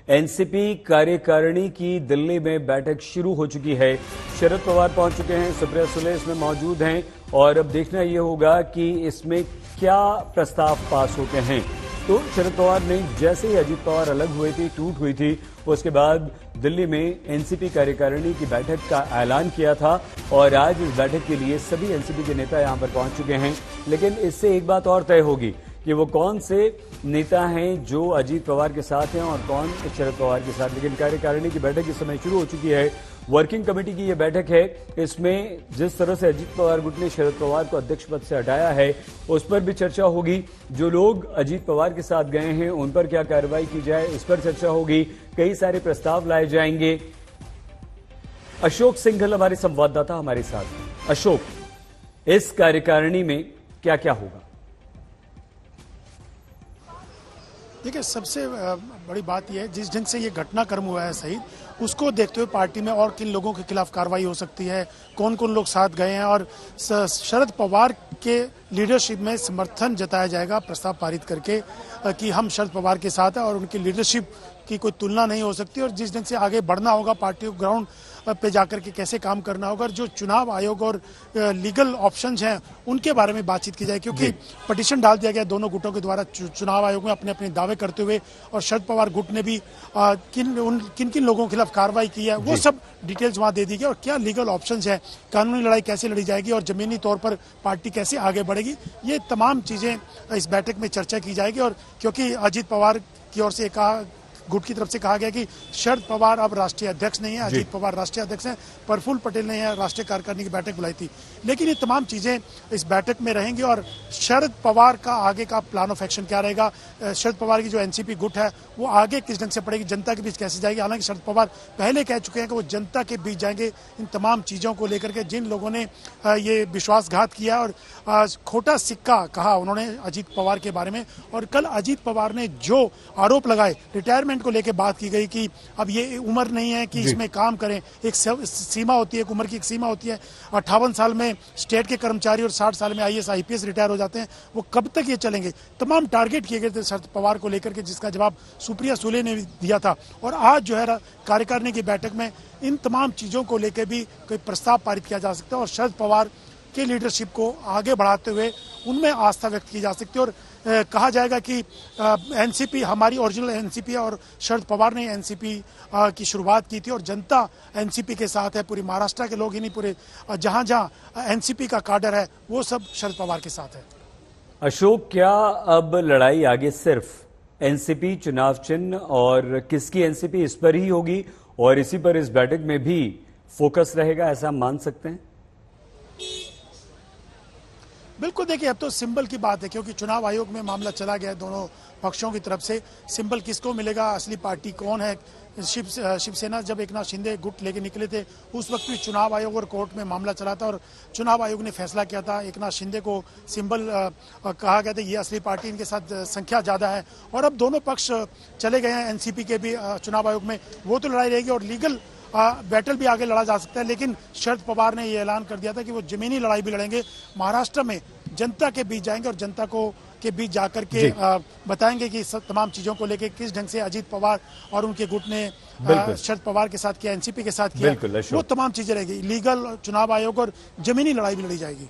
NCP कार्यकारिणी की दिल्ली में बैठक शुरू हो चुकी है। शरद पवार पहुंच चुके हैं, सुप्रिया सुले इसमें मौजूद हैं और अब देखना यह होगा कि इसमें क्या प्रस्ताव पास होते हैं। तो शरद पवार ने जैसे ही अजीत पवार अलग हुए थे, टूट हुई थी, उसके बाद दिल्ली में एनसीपी कार्यकारिणी की बैठक का ऐलान किया था और आज इस बैठक के लिए सभी एनसीपी के नेता यहां पर पहुंच चुके हैं। लेकिन इससे एक बात और तय होगी कि वो कौन से नेता हैं जो अजीत पवार के साथ हैं और कौन शरद पवार के साथ। लेकिन कार्यकारिणी की बैठक इस समय शुरू हो चुकी है। वर्किंग कमेटी की यह बैठक है। इसमें जिस तरह से अजीत पवार गुट ने शरद पवार को अध्यक्ष पद से हटाया है, उस पर भी चर्चा होगी। जो लोग अजीत पवार के साथ गए हैं उन पर क्या कार्रवाई की जाए, इस पर चर्चा होगी। कई सारे प्रस्ताव लाए जाएंगे। अशोक सिंघल हमारे संवाददाता हमारे साथ। अशोक, इस कार्यकारिणी में क्या क्या होगा? देखिए, सबसे बड़ी बात यह है, जिस ढंग से ये घटनाक्रम हुआ है शहीद, उसको देखते हुए पार्टी में और किन लोगों के खिलाफ कार्रवाई हो सकती है, कौन कौन लोग साथ गए हैं और शरद पवार के लीडरशिप में समर्थन जताया जाएगा प्रस्ताव पारित करके कि हम शरद पवार के साथ हैं और उनकी लीडरशिप की कोई तुलना नहीं हो सकती। और जिस ढंग से आगे बढ़ना होगा, पार्टी को ग्राउंड पे जाकर के कैसे काम करना होगा, और जो चुनाव आयोग और लीगल ऑप्शंस हैं उनके बारे में बातचीत की जाए, क्योंकि पिटीशन डाल दिया गया दोनों गुटों के द्वारा चुनाव आयोग में अपने अपने दावे करते हुए। और शरद पवार गुट ने भी किन किन लोगों के खिलाफ कार्रवाई की है वो सब डिटेल्स वहां दे दी गई और क्या लीगल ऑप्शंस है, कानूनी लड़ाई कैसे लड़ी जाएगी और जमीनी तौर पर पार्टी कैसे आगे बढ़ेगी, ये तमाम चीजें इस बैठक में चर्चा की जाएगी। और क्योंकि अजीत पवार की ओर से कहा, गुट की तरफ से कहा गया कि शरद पवार अब राष्ट्रीय अध्यक्ष नहीं है, अजीत पवार राष्ट्रीय अध्यक्ष हैं, प्रफुल्ल पटेल ने राष्ट्रीय कार्यकारिणी की बैठक बुलाई थी। लेकिन ये तमाम चीजें इस बैठक में रहेंगी और शरद पवार का आगे का प्लान ऑफ एक्शन क्या रहेगा, शरद पवार की जो एनसीपी गुट है वो आगे किस ढंग से पड़ेगी, जनता के बीच कैसे जाएगी। हालांकि शरद पवार पहले कह चुके हैं कि वो जनता के बीच जाएंगे इन तमाम चीजों को लेकर के। जिन लोगों ने ये विश्वासघात किया और खोटा सिक्का कहा उन्होंने अजीत पवार के बारे में, और कल अजीत पवार ने जो आरोप लगाए, रिटायरमेंट को लेकर बात की गई कि अब ये उम्र नहीं है कि इसमें काम करें, एक सीमा होती है, एक उम्र की एक सीमा होती है। 58 साल में स्टेट के कर्मचारी और 60 साल में आईएएस आईपीएस रिटायर हो जाते हैं, वो कब तक ये चलेंगे। तमाम टारगेट किए गए थे शरद पवार को लेकर के, जिसका जवाब सुप्रिया सुले ने दिया था। और आज जो है कार्यकारिणी की बैठक में इन तमाम चीजों को लेकर भी कोई प्रस्ताव पारित किया जा सकता है और शरद पवार के लीडरशिप को आगे बढ़ाते हुए उनमें आस्था व्यक्त की जा सकती है। और कहा जाएगा कि एनसीपी हमारी ओरिजिनल एनसीपी है और शरद पवार ने एनसीपी की शुरुआत की थी और जनता एनसीपी के साथ है। पूरी महाराष्ट्र के लोग ही नहीं, पूरे जहां जहां एनसीपी का काडर है वो सब शरद पवार के साथ है। अशोक, क्या अब लड़ाई आगे सिर्फ एनसीपी चुनाव चिन्ह और किसकी एनसीपी, इस पर ही होगी और इसी पर इस बैठक में भी फोकस रहेगा, ऐसा मान सकते हैं? बिल्कुल, देखिए अब तो सिंबल की बात है, क्योंकि चुनाव आयोग में मामला चला गया है दोनों पक्षों की तरफ से। सिंबल किसको मिलेगा, असली पार्टी कौन है। शिवसेना जब एकनाथ शिंदे गुट लेके निकले थे उस वक्त भी चुनाव आयोग और कोर्ट में मामला चला था और चुनाव आयोग ने फैसला किया था, एकनाथ शिंदे को सिंबल कहा गया था, ये असली पार्टी, इनके साथ संख्या ज्यादा है। और अब दोनों पक्ष चले गए हैं एनसीपी के भी चुनाव आयोग में, वो तो लड़ाई रहेगी और लीगल बैटल भी आगे लड़ा जा सकता है। लेकिन शरद पवार ने ये ऐलान कर दिया था कि वो जमीनी लड़ाई भी लड़ेंगे, महाराष्ट्र में जनता के बीच जाएंगे और जनता को के बीच जाकर के बताएंगे कि सब तमाम चीजों को लेकर किस ढंग से अजीत पवार और उनके गुट ने शरद पवार के साथ किया, एनसीपी के साथ किया, वो तमाम चीजें रहेगी। लीगल, चुनाव आयोग और जमीनी लड़ाई भी लड़ी जाएगी।